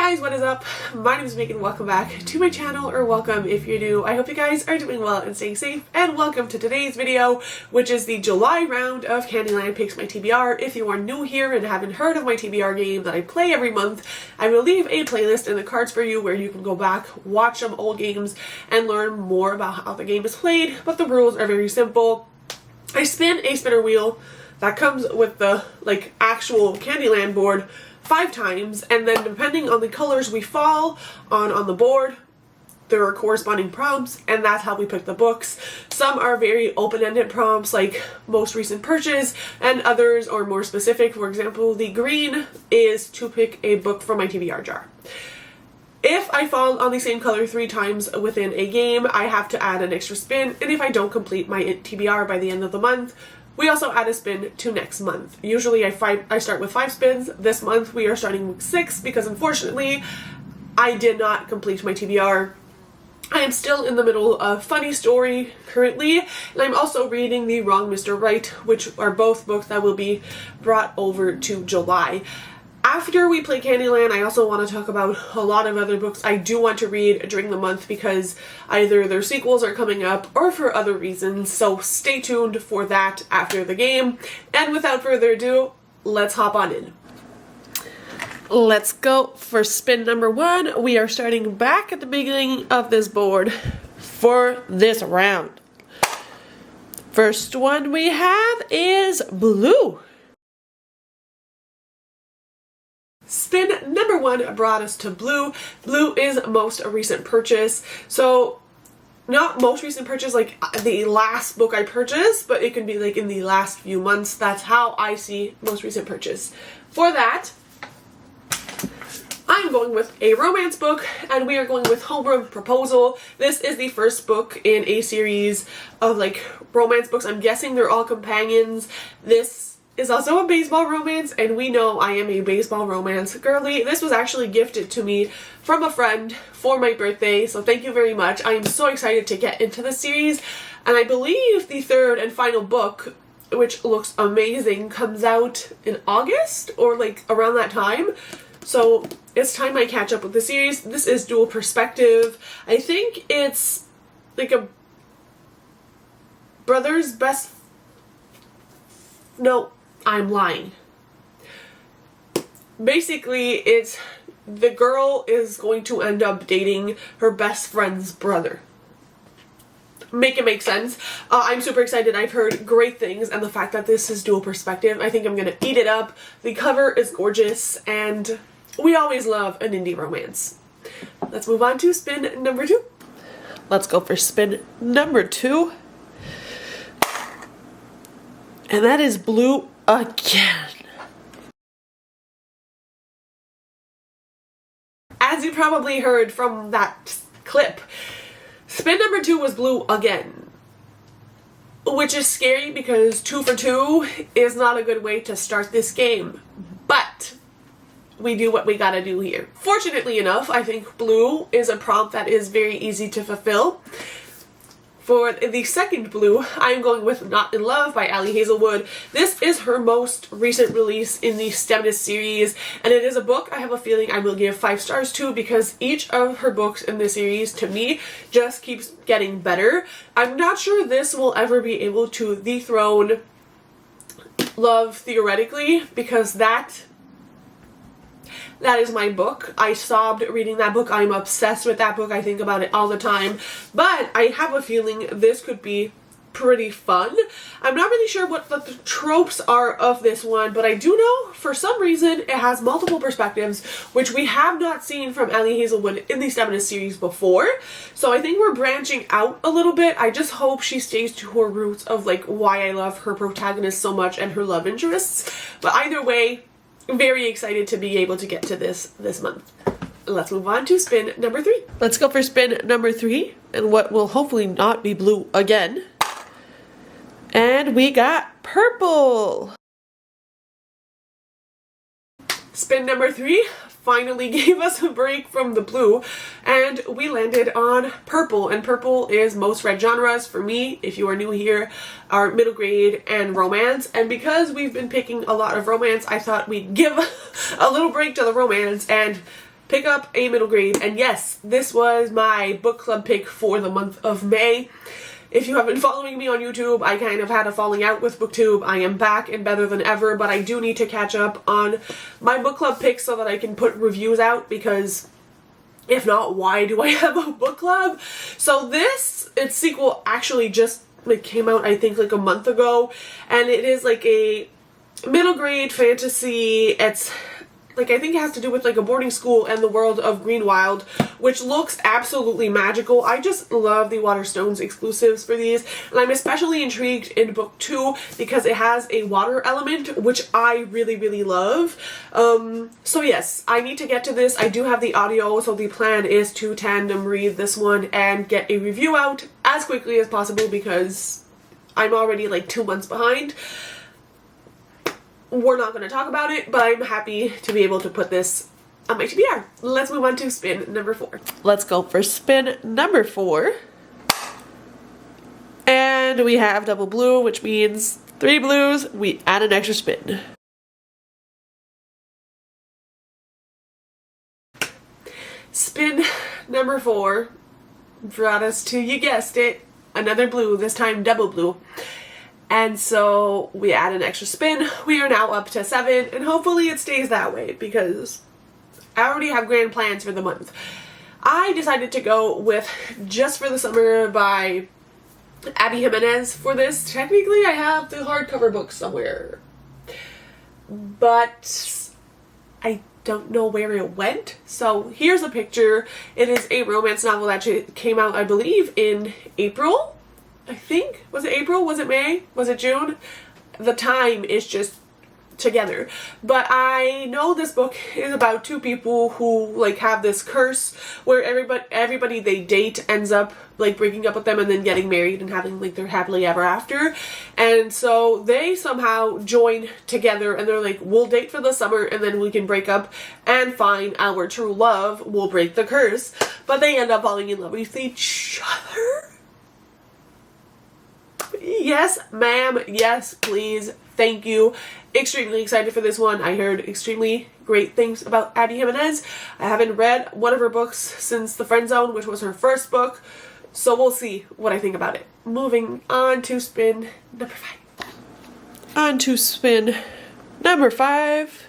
guys, what is up? My name is Megan. Welcome back to my channel, or welcome if you're new. I hope you guys are doing well and staying safe, and welcome to today's video, which is the July round of Candyland Picks My TBR. If you are new here and haven't heard of my TBR game that I play every month, I will leave a playlist in the cards for you where you can go back, watch some old games, and learn more about how the game is played, but the rules are very simple. I spin a spinner wheel that comes with the actual Candyland board 5 times, and then depending on the colors we fall on the board, there are corresponding prompts, and that's how we pick the books. Some are very open-ended prompts like most recent purchase, and others are more specific. For example, the green is to pick a book from my TBR jar. If I fall on the same color 3 times within a game, I have to add an extra spin, and if I don't complete my TBR by the end of the month, we also add a spin to next month. Usually I start with 5 spins. This month we are starting with 6 because unfortunately I did not complete my TBR. I am still in the middle of Funny Story currently, and I'm also reading The Wrong Mr. Right, which are both books that will be brought over to July. After we play Candyland, I also want to talk about a lot of other books I do want to read during the month because either their sequels are coming up or for other reasons, so stay tuned for that after the game. And without further ado, let's hop on in. Let's go for spin number 1. We are starting back at the beginning of this board for this round. First one we have is blue. Spin number 1 brought us to blue. Blue is most recent purchase. So not most recent purchase like the last book I purchased, but it can be like in the last few months. That's how I see most recent purchase. For that, I'm going with a romance book, and we are going with Homeroom Proposal. This is the first book in a series of romance books. I'm guessing they're all companions. This is also a baseball romance, and we know I am a baseball romance girly. This was actually gifted to me from a friend for my birthday, so thank you very much. I am so excited to get into the series, and I believe the 3rd and final book, which looks amazing, comes out in August or around that time. So it's time I catch up with the series. This is dual perspective. I think it's like a brother's best... No, I'm lying. Basically, it's the girl is going to end up dating her best friend's brother. Make it make sense. I'm super excited. I've heard great things, and the fact that this is dual perspective, I think I'm gonna eat it up. The cover is gorgeous, and we always love an indie romance. Let's move on to spin number 2. Let's go for spin number 2. And that is blue again. As you probably heard from that clip, spin number 2 was blue again. Which is scary because 2 for 2 is not a good way to start this game. But we do what we gotta do here. Fortunately enough, I think blue is a prompt that is very easy to fulfill. For the second blue, I'm going with Not in Love by Ali Hazelwood. This is her most recent release in the STEMness series, and it is a book I have a feeling I will give 5 stars to because each of her books in this series, to me, just keeps getting better. I'm not sure this will ever be able to dethrone Love theoretically, because that is my book. I sobbed reading that book. I'm obsessed with that book. I think about it all the time. But I have a feeling this could be pretty fun. I'm not really sure what the tropes are of this one, but I do know for some reason it has multiple perspectives, which we have not seen from Ali Hazelwood in the STEMness series before. So I think we're branching out a little bit. I just hope she stays to her roots of why I love her protagonist so much and her love interests. But either way, very excited to be able to get to this month. Let's move on to spin number 3. Let's go for spin number 3, and what will hopefully not be blue again. And we got purple. Spin number 3 finally gave us a break from the blue, and we landed on purple, and purple is most read genres for me, if you are new here, are middle grade and romance, and because we've been picking a lot of romance, I thought we'd give a little break to the romance, and pick up a middle grade. And yes, this was my book club pick for the month of May. If you have been following me on YouTube, I kind of had a falling out with BookTube. I am back and better than ever, but I do need to catch up on my book club picks so that I can put reviews out, because if not, why do I have a book club? So its sequel actually just came out, I think, like a month ago, and it is like a middle grade fantasy. It's like, I think it has to do with like a boarding school and the world of Greenwild, which looks absolutely magical. I just love the Waterstones exclusives for these, and I'm especially intrigued in book 2 because it has a water element, which I really, really love. So yes, I need to get to this. I do have the audio, so the plan is to tandem read this one and get a review out as quickly as possible because I'm already like 2 months behind. We're not going to talk about it, but I'm happy to be able to put this on my TBR. Let's move on to spin number 4. Let's go for spin number 4. And we have double blue, which means 3 blues. We add an extra spin. Spin number 4 brought us to, you guessed it, another blue, this time double blue. And so we add an extra spin. We are now up to 7, and hopefully it stays that way because I already have grand plans for the month. I decided to go with Just for the Summer by Abby Jimenez for this. Technically, I have the hardcover book somewhere, but I don't know where it went. So here's a picture. It is a romance novel that came out, I believe, in April. I think. Was it April? Was it May? Was it June? The time is just together. But I know this book is about 2 people who like have this curse where everybody they date ends up like breaking up with them and then getting married and having like their happily ever after. And so they somehow join together and they're like, we'll date for the summer and then we can break up and find our true love. We'll break the curse. But they end up falling in love with each other. Yes, ma'am. Yes, please. Thank you. Extremely excited for this one. I heard extremely great things about Abby Jimenez. I haven't read one of her books since The Friend Zone, which was her first book. So we'll see what I think about it. Moving on to spin number 5. On to spin number 5.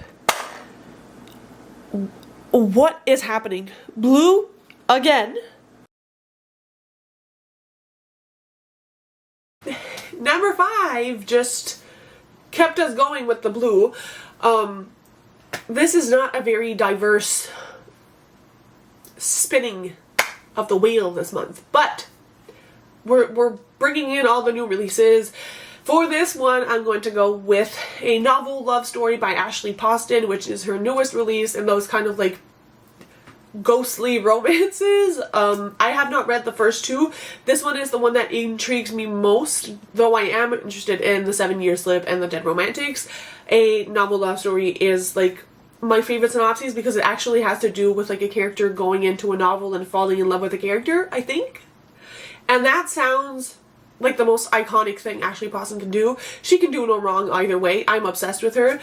What is happening? Blue again. Number 5 just kept us going with the blue. This is not a very diverse spinning of the wheel this month, but we're bringing in all the new releases. For this one, I'm going to go with a novel love story by Ashley Poston, which is her newest release in those kind of like ghostly romances. I have not read the first 2. This one is the one that intrigues me most, though I am interested in The 7-Year Slip and The Dead Romantics. A novel love story is like my favorite synopsis because it actually has to do with like a character going into a novel and falling in love with a character, I think. And that sounds like the most iconic thing Ashley Poston can do. She can do no wrong either way. I'm obsessed with her.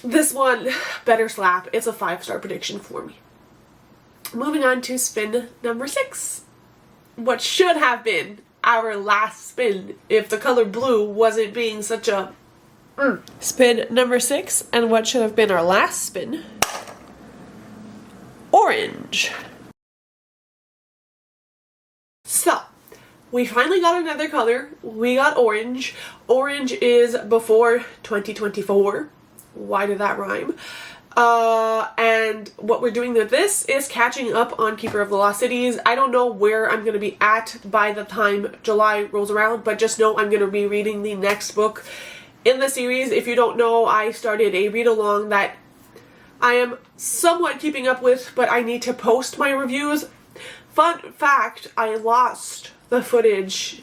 This one better slap. It's a 5-star prediction for me. Moving on to spin number 6. What should have been our last spin if the color blue wasn't being such a Spin number 6, and what should have been our last spin. Orange. So, we finally got another color. We got orange. Orange is before 2024. Why did that rhyme? And what we're doing with this is catching up on Keeper of the Lost Cities. I don't know where I'm going to be at by the time July rolls around, but just know I'm going to be reading the next book in the series. If you don't know, I started a read-along that I am somewhat keeping up with, but I need to post my reviews. Fun fact, I lost the footage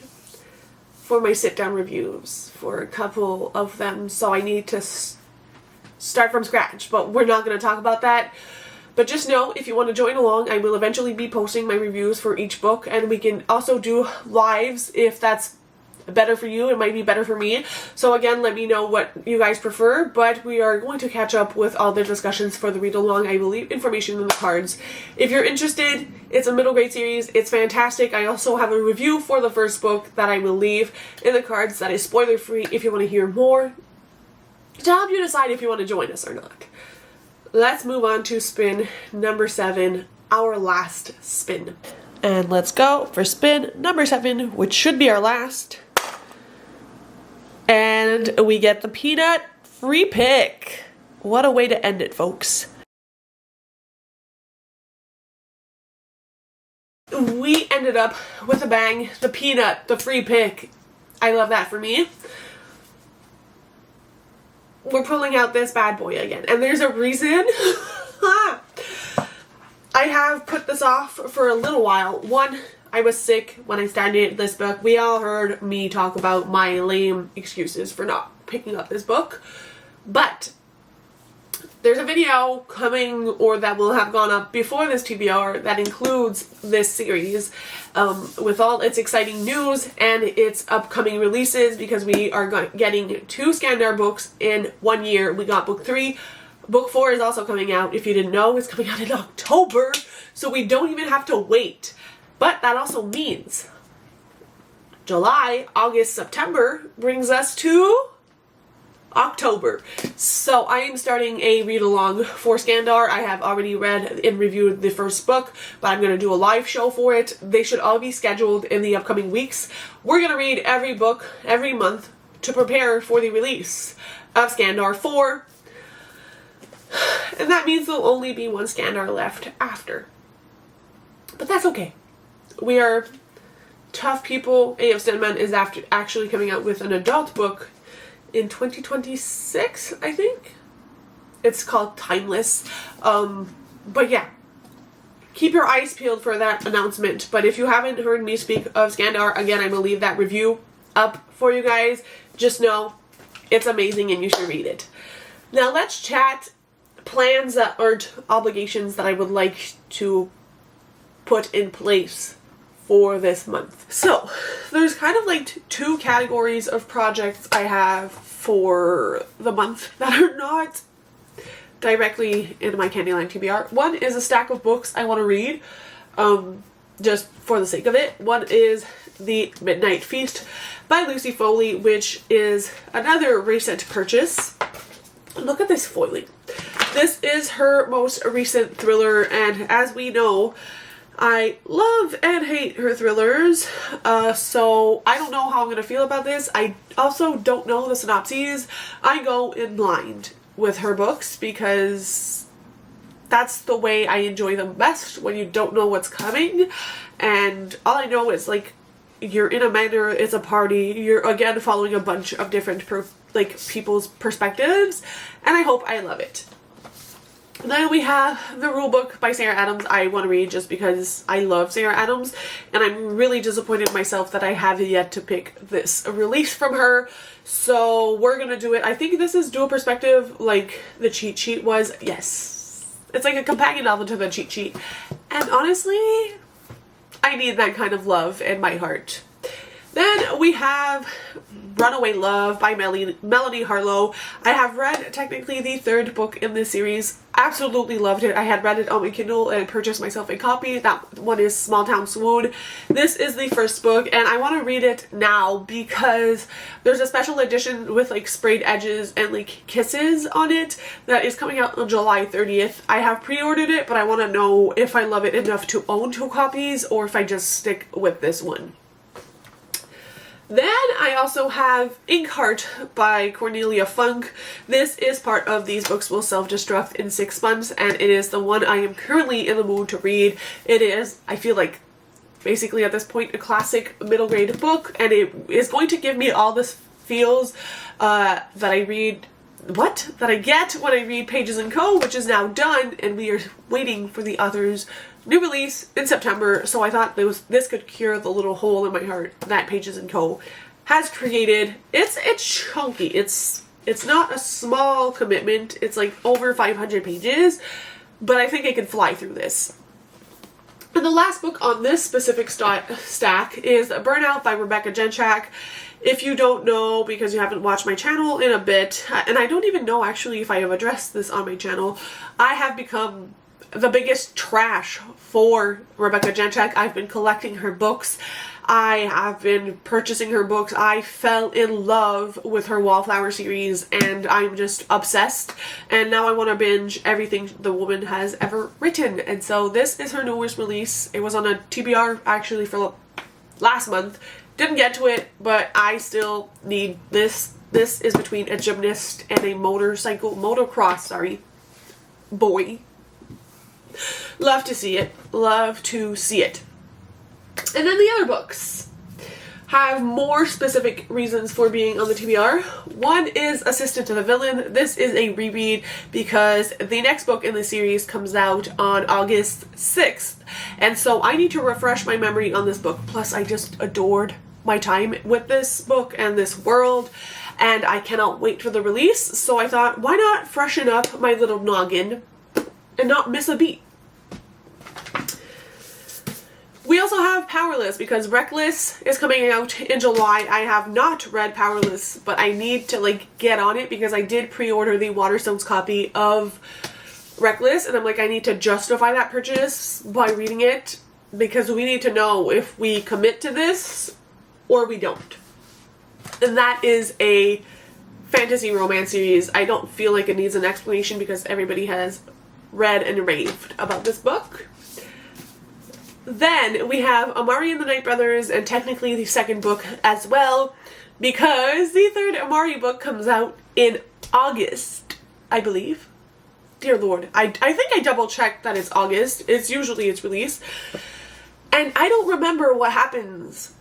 for my sit-down reviews for a couple of them, so I need to start from scratch, but we're not going to talk about that. But just know, if you want to join along, I will eventually be posting my reviews for each book, and we can also do lives if that's better for you. It might be better for me. So again, let me know what you guys prefer, but we are going to catch up with all the discussions for the read along. I will leave information in the cards. If you're interested, it's a middle grade series. It's fantastic. I also have a review for the first book that I will leave in the cards that is spoiler free if you want to hear more, to help you decide if you want to join us or not. Let's move on to spin number 7, our last spin. And let's go for spin number 7, which should be our last. And we get the peanut free pick. What a way to end it, folks. We ended up with a bang. The peanut, the free pick. I love that for me. We're pulling out this bad boy again. And there's a reason. I have put this off for a little while. One, I was sick when I started this book. We all heard me talk about my lame excuses for not picking up this book. But there's a video coming, or that will have gone up before this TBR, that includes this series with all its exciting news and its upcoming releases, because we are getting 2 Scandar books in 1 year. We got book 3. Book 4 is also coming out. If you didn't know, it's coming out in October, so we don't even have to wait. But that also means July, August, September brings us to October. So I am starting a read along for Scandar. I have already read and reviewed the first book, but I'm going to do a live show for it. They should all be scheduled in the upcoming weeks. We're going to read every book every month to prepare for the release of Scandar 4. And that means there'll only be 1 Scandar left after. But that's okay. We are tough people. A.F. Stedman is actually coming out with an adult book in 2026, I think. It's called Timeless. But yeah, keep your eyes peeled for that announcement. But if you haven't heard me speak of Scandar, again, I will leave that review up for you guys. Just know it's amazing and you should read it. Now let's chat plans that or obligations that I would like to put in place for this month. So there's kind of like 2 categories of projects I have for the month that are not directly in my Candyland TBR. One is a stack of books I want to read, just for the sake of it. One is The Midnight Feast by Lucy Foley, which is another recent purchase. Look at this foiling. This is her most recent thriller, and as we know, I love and hate her thrillers, so I don't know how I'm going to feel about this. I also don't know the synopses. I go in blind with her books because that's the way I enjoy them best, when you don't know what's coming, and all I know is, like, you're in a manor, it's a party, you're again following a bunch of different people's perspectives, and I hope I love it. Then we have the rule book by Sarah Adams. I want to read just because I love Sarah Adams, and I'm really disappointed in myself that I have yet to pick this release from her. So we're gonna do it. I think this is dual perspective, like the cheat sheet was. Yes, it's like a companion novel to the cheat sheet, and honestly, I need that kind of love in my heart. Then we have Runaway Love by Melanie Harlow. I have read technically the 3rd book in this series. Absolutely loved it. I had read it on my Kindle and purchased myself a copy. That one is Small Town Swoon. This is the 1st book, and I want to read it now because there's a special edition with like sprayed edges and like kisses on it that is coming out on July 30th. I have pre-ordered it, but I want to know if I love it enough to own 2 copies or if I just stick with this one. Then I also have Inkheart by Cornelia Funk. This is part of These Books Will Self-Destruct in 6 Months, and it is the one I am currently in the mood to read. It is, I feel like, basically at this point, a classic middle grade book, and it is going to give me all the feels that I get when I read Pages & Co., which is now done, and we are waiting for the author's new release in September, so I thought this could cure the little hole in my heart that Pages & Co. has created. It's chunky. It's not a small commitment. It's like over 500 pages, but I think I can fly through this. And the last book on this specific stack is Burnout by Rebecca Genchak. If you don't know, because you haven't watched my channel in a bit, and I don't even know actually if I have addressed this on my channel, I have become the biggest trash for Rebecca Genchek. I've been collecting her books. I have been purchasing her books. I fell in love with her Wallflower series and I'm just obsessed, and now I want to binge everything the woman has ever written. And so this is her newest release. It was on a TBR actually for last month. Didn't get to it, but I still need this. This is between a gymnast and a motocross boy. Love to see it. Love to see it. And then the other books have more specific reasons for being on the TBR. One is Assistant to the Villain. This is a reread because the next book in the series comes out on August 6th. And so I need to refresh my memory on this book. Plus, I just adored my time with this book and this world, and I cannot wait for the release. So I thought, why not freshen up my little noggin and not miss a beat? We also have Powerless because Reckless is coming out in July. I have not read Powerless, but I need to get on it because I did pre-order the Waterstones copy of Reckless, and I'm like, I need to justify that purchase by reading it because we need to know if we commit to this or we don't. And that is a fantasy romance series. I don't feel like it needs an explanation because everybody has read and raved about this book. Then we have Amari and the Night Brothers, and technically the second book as well, because the third Amari book comes out in August, I believe. Dear Lord, I think I double checked that it's August. It's usually its release. And I don't remember what happens,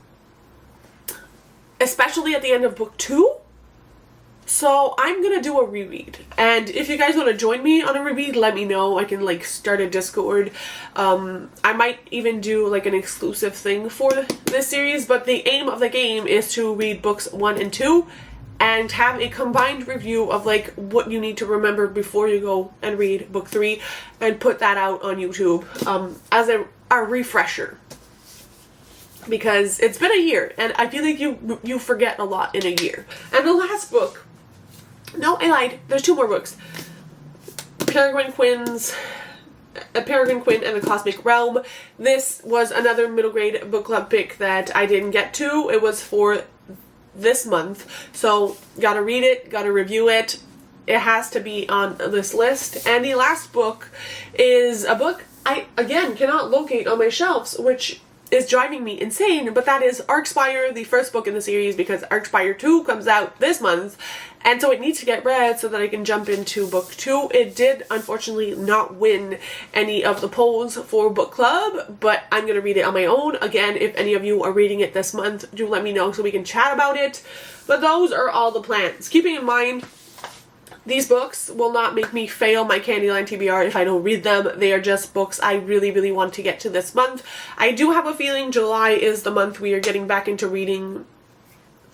especially at the end of book 2. So I'm gonna do a reread, and if you guys want to join me on a reread, let me know. I can start a Discord. I might even do an exclusive thing for this series, but the aim of the game is to read books 1 and 2 and have a combined review of what you need to remember before you go and read book 3, and put that out on YouTube as a refresher. Because it's been a year, and I feel like you forget a lot in a year. And the last book, no, I lied. There's 2 more books. Peregrine Quinn and the Cosmic Realm. This was another middle grade book club pick that I didn't get to. It was for this month. So, gotta read it, gotta review it. It has to be on this list. And the last book is a book I, again, cannot locate on my shelves, which is driving me insane, but that is Archspire, the first book in the series, because Archspire 2 comes out this month, and so it needs to get read so that I can jump into book 2. It did, unfortunately, not win any of the polls for book club, but I'm going to read it on my own. Again, if any of you are reading it this month, do let me know so we can chat about it. But those are all the plans. Keeping in mind, these books will not make me fail my Candyland TBR if I don't read them. They are just books I really, really want to get to this month. I do have a feeling July is the month we are getting back into reading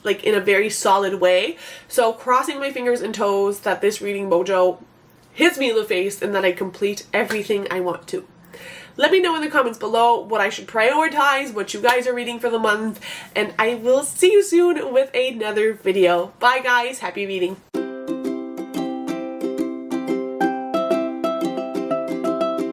in a very solid way. So crossing my fingers and toes that this reading mojo hits me in the face and that I complete everything I want to. Let me know in the comments below what I should prioritize, what you guys are reading for the month, and I will see you soon with another video. Bye guys, happy reading.